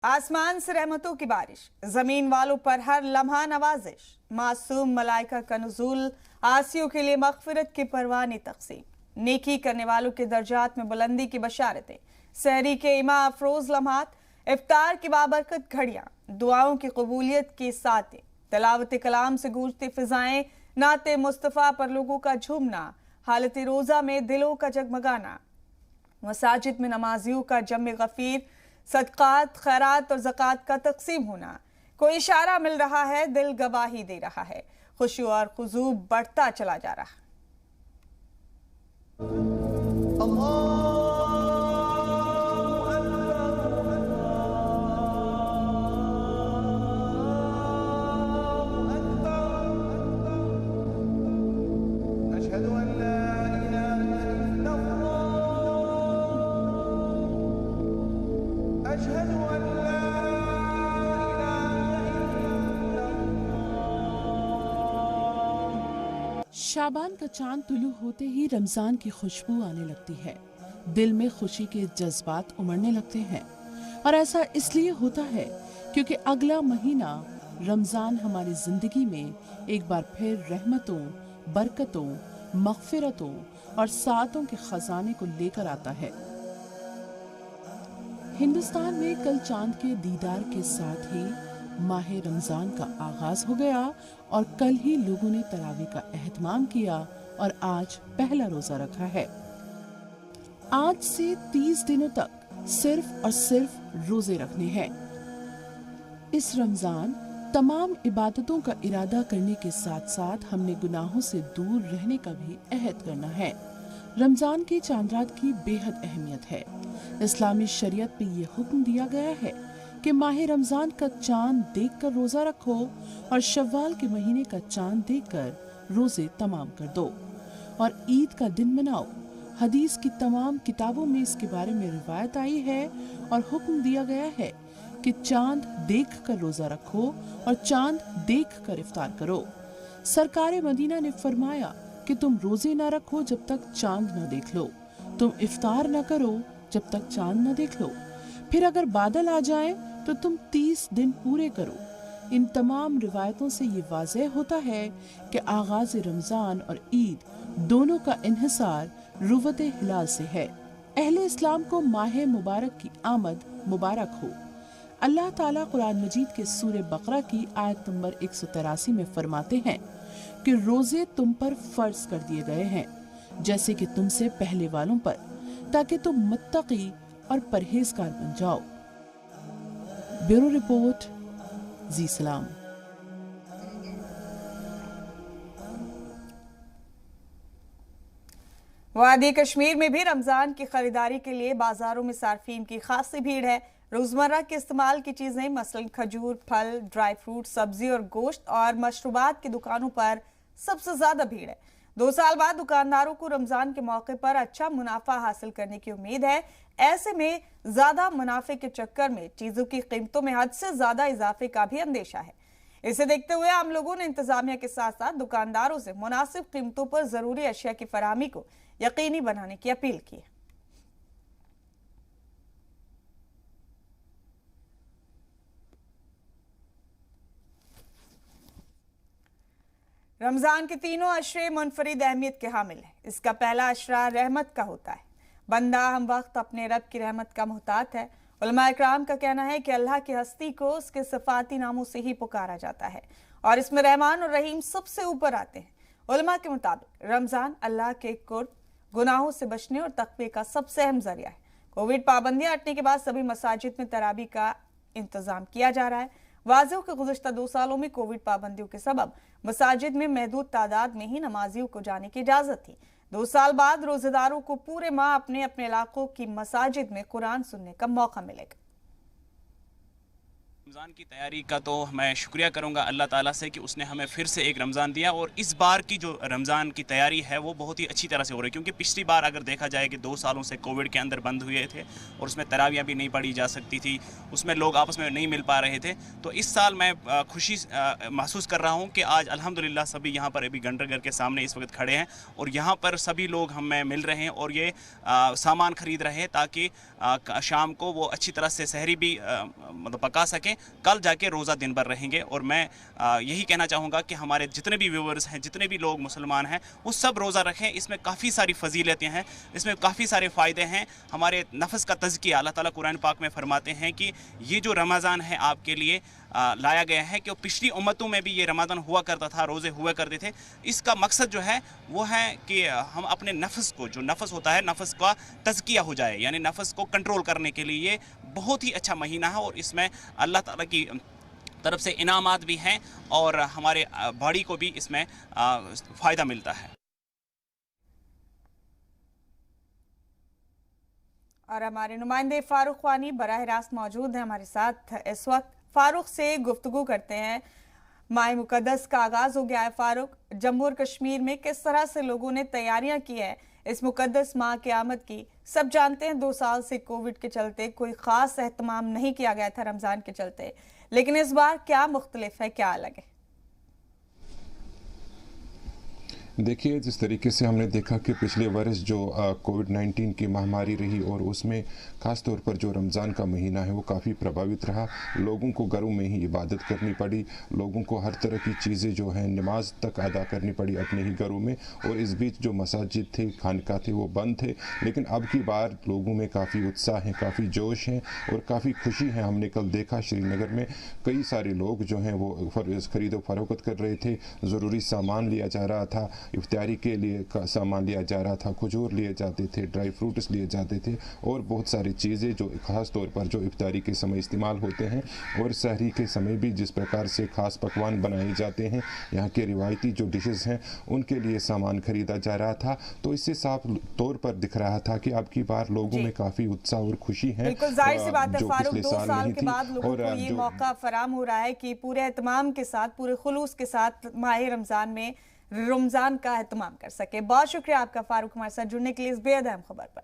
आसमान से रहमतों की बारिश, जमीन वालों पर हर लम्हा नवाजिश, मासूम मलाइका का नुज़ूल, आसियों के लिए मग़फ़िरत की परवानी तक़सीम, नेकी करने वालों के दर्जात में बुलंदी की बशारतें, सहरी के इमा अफरोज लम्हात, इफ्तार की बाबरकत घड़ियाँ, दुआओं की कबूलियत की सातें, तिलावत कलाम से गूंजती फिजाएं, नाते मुस्तफ़ा पर लोगों का झूमना, हालत रोज़ा में दिलों का जगमगाना, मसाजिद में नमाजियों का जम गफीर, सदकात खैरात और ज़कात का तकसीम होना। कोई इशारा मिल रहा है, दिल गवाही दे रहा है, खुशी और खुजू बढ़ता चला जा रहा है। शाबान का चांद तुलू होते ही रमजान की खुशबू आने लगती है, दिल में खुशी के जज्बात उमड़ने लगते हैं। और ऐसा इसलिए होता है क्योंकि अगला महीना रमजान हमारी जिंदगी में एक बार फिर रहमतों, बरकतों, मग़फ़िरतों और सातों के खजाने को लेकर आता है। हिंदुस्तान में कल चांद के दीदार के साथ ही माह रमजान का आगाज हो गया और कल ही लोगों ने तरावी का एहतमाम किया और आज पहला रोजा रखा है। आज से 30 दिनों तक सिर्फ और सिर्फ रोजे रखने हैं। इस रमजान तमाम इबादतों का इरादा करने के साथ साथ हमने गुनाहों से दूर रहने का भी अहद करना है। रमजान की चांद रात की बेहद अहमियत है। इस्लामी शरीयत में ये हुक्म दिया गया है कि माह रमजान का चांद देखकर रोजा रखो और शव्वाल के महीने का चांद देखकर रोजे तमाम कर दो और ईद का दिन मनाओ। हदीस की तमाम किताबों में इसके बारे में रिवायत आई है और हुक्म दिया गया है कि चांद देखकर रोजा रखो और चांद देखकर इफ्तार करो। सरकारे मदीना ने फरमाया कि तुम रोजे ना रखो जब तक चांद न देख लो, तुम इफ्तार न करो जब तक चांद न देख लो, फिर अगर बादल आ जाए तो तुम 30 दिन पूरे करो। इन तमाम रिवायतों से ये वाज़ेह होता है कि आगाज रमजान और ईद दोनों का इन्हिसार रुवत हिलाल से है। अहले इस्लाम को माह मुबारक की आमद मुबारक हो। अल्लाह ताला कुरान मजीद के सूरे बकरा की आयत नंबर 183 में फरमाते हैं कि रोजे तुम पर फर्ज कर दिए गए हैं जैसे कि तुमसे पहले वालों पर, ताकि तुम मुत्तकी और परहेजगार बन जाओ। ब्यूरो रिपोर्ट, जी सलाम। वादी कश्मीर में भी रमजान की खरीदारी के लिए बाजारों में सार्फिन की खासी भीड़ है। रोजमर्रा के इस्तेमाल की चीजें मसलन खजूर, फल, ड्राई फ्रूट, सब्जी और गोश्त और मशरूबात की दुकानों पर सबसे ज्यादा भीड़ है। 2 साल बाद दुकानदारों को रमजान के मौके पर अच्छा मुनाफा हासिल करने की उम्मीद है। ऐसे में ज्यादा मुनाफे के चक्कर में चीजों की कीमतों में हद से ज्यादा इजाफे का भी अंदेशा है। इसे देखते हुए आम लोगों ने इंतजामिया के साथ साथ दुकानदारों से मुनासिब कीमतों पर जरूरी अशिया की फराहमी को यकीनी बनाने की अपील की है। रमजान के तीनों अशरे मुनफरिद अहमियत के हामिल है। इसका पहला अशरा रहमत का होता है। बंदा हम वक्त अपने रब की रहमत का मोहताज है। उलमा इकराम का कहना है कि अल्लाह की हस्ती को उसके सिफाती नामों से ही पुकारा जाता है और इसमें रहमान और रहीम सबसे ऊपर आते हैं। उलमा के मुताबिक रमजान अल्लाह के कुर्ब, गुनाहों से बचने और तक़वे का सबसे अहम जरिया है। कोविड पाबंदियां हटने के बाद सभी मसाजिद में तरावी का इंतजाम किया जा रहा है। वाज़ेह हो कि गुज़िश्ता 2 सालों में कोविड पाबंदियों के सबब मसाजिद में महदूद तादाद में ही नमाजियों को जाने की इजाजत थी। 2 साल बाद रोजेदारों को पूरे माह अपने अपने इलाकों की मसाजिद में कुरान सुनने का मौका मिलेगा। रमज़ान की तैयारी का तो मैं शुक्रिया करूंगा अल्लाह ताला से कि उसने हमें फिर से एक रमज़ान दिया, और इस बार की जो रमज़ान की तैयारी है वो बहुत ही अच्छी तरह से हो रही है, क्योंकि पिछली बार अगर देखा जाए कि 2 सालों से कोविड के अंदर बंद हुए थे और उसमें तरावियाँ भी नहीं पढ़ी जा सकती थी, उसमें लोग आपस में नहीं मिल पा रहे थे। तो इस साल मैं खुशी महसूस कर रहा हूँ कि आज अल्हम्दुलिल्लाह सभी यहाँ पर अभी घंटाघर के सामने इस वक्त खड़े हैं और यहाँ पर सभी लोग हमें मिल रहे हैं और ये सामान खरीद रहे हैं ताकि शाम को वो अच्छी तरह से सहरी भी मतलब पका सकें, कल जाके रोज़ा दिन भर रहेंगे। और मैं यही कहना चाहूँगा कि हमारे जितने भी व्यूवर्स हैं, जितने भी लोग मुसलमान हैं, वो सब रोज़ा रखें। इसमें काफ़ी सारी फजीलतें हैं, इसमें काफ़ी सारे फ़ायदे हैं। हमारे नफ्स का तज़किया अल्लाह ताला कुरान पाक में फरमाते हैं कि ये जो रमज़ान है आपके लिए लाया गया है, कि पिछली उम्मतों में भी ये रमज़ान हुआ करता था, रोज़े हुआ करते थे। इसका मकसद जो है वो है कि हम अपने नफ्स को, जो नफ्स होता है, नफ्स का तज़किया हो जाए, यानी नफ्स को कंट्रोल करने के लिए ये बहुत ही अच्छा महीना है और इसमें अल्लाह ताला की तरफ से इनामात भी हैं और हमारे बॉडी को भी इसमें फ़ायदा मिलता है। और हमारे नुमाइंदे फारूक ख्वानी बराह रास्त मौजूद हैं हमारे साथ इस वक्त। फारूक से गुफ्तगू करते हैं। माह मुकद्दस का आगाज हो गया है फारूक, जम्मू और कश्मीर में किस तरह से लोगों ने तैयारियां की हैं इस मुकद्दस माह की आमद की। सब जानते हैं 2 साल से कोविड के चलते कोई खास एहतमाम नहीं किया गया था रमजान के चलते, लेकिन इस बार क्या मुख्तलिफ है, क्या अलग है? देखिए, जिस तरीके से हमने देखा कि पिछले वर्ष जो कोविड-19 की महामारी रही और उसमें ख़ास तौर पर जो रमज़ान का महीना है वो काफ़ी प्रभावित रहा। लोगों को घरों में ही इबादत करनी पड़ी, लोगों को हर तरह की चीज़ें जो हैं नमाज तक अदा करनी पड़ी अपने ही घरों में, और इस बीच जो मसाजिद थे, खानका थे, वो बंद थे। लेकिन अब की बार लोगों में काफ़ी उत्साह है, काफ़ी जोश है और काफ़ी खुशी है। हमने कल देखा श्रीनगर में कई सारे लोग जो हैं वो खरीदो फरोख्त कर रहे थे, ज़रूरी सामान लिया जा रहा था, इफ्तारी के लिए का सामान लिया जा रहा था, खजूर लिए जाते थे, ड्राई फ्रूट्स लिए जाते थे और बहुत सारी चीज़ें जो ख़ास तौर पर जो इफ्तारी के समय इस्तेमाल होते हैं और सहरी के समय भी जिस प्रकार से ख़ास पकवान बनाए जाते हैं, यहाँ के रिवायती जो डिशेस हैं उनके लिए सामान खरीदा जा रहा था। तो इससे साफ तौर पर दिख रहा था कि अब की बार लोगों में काफ़ी उत्साह और खुशी है। बिल्कुल जाहिर सी बात है फारूक, 2 साल के बाद लोगों को ये मौका फराम हो रहा है कि पूरे एहतमाम के साथ, पूरे खुलूस के साथ माह रमज़ान में रमज़ान का एहतमाम कर सके। बहुत शुक्रिया आपका फारूक, हमारे साथ जुड़ने के लिए इस बेहद अहम खबर पर।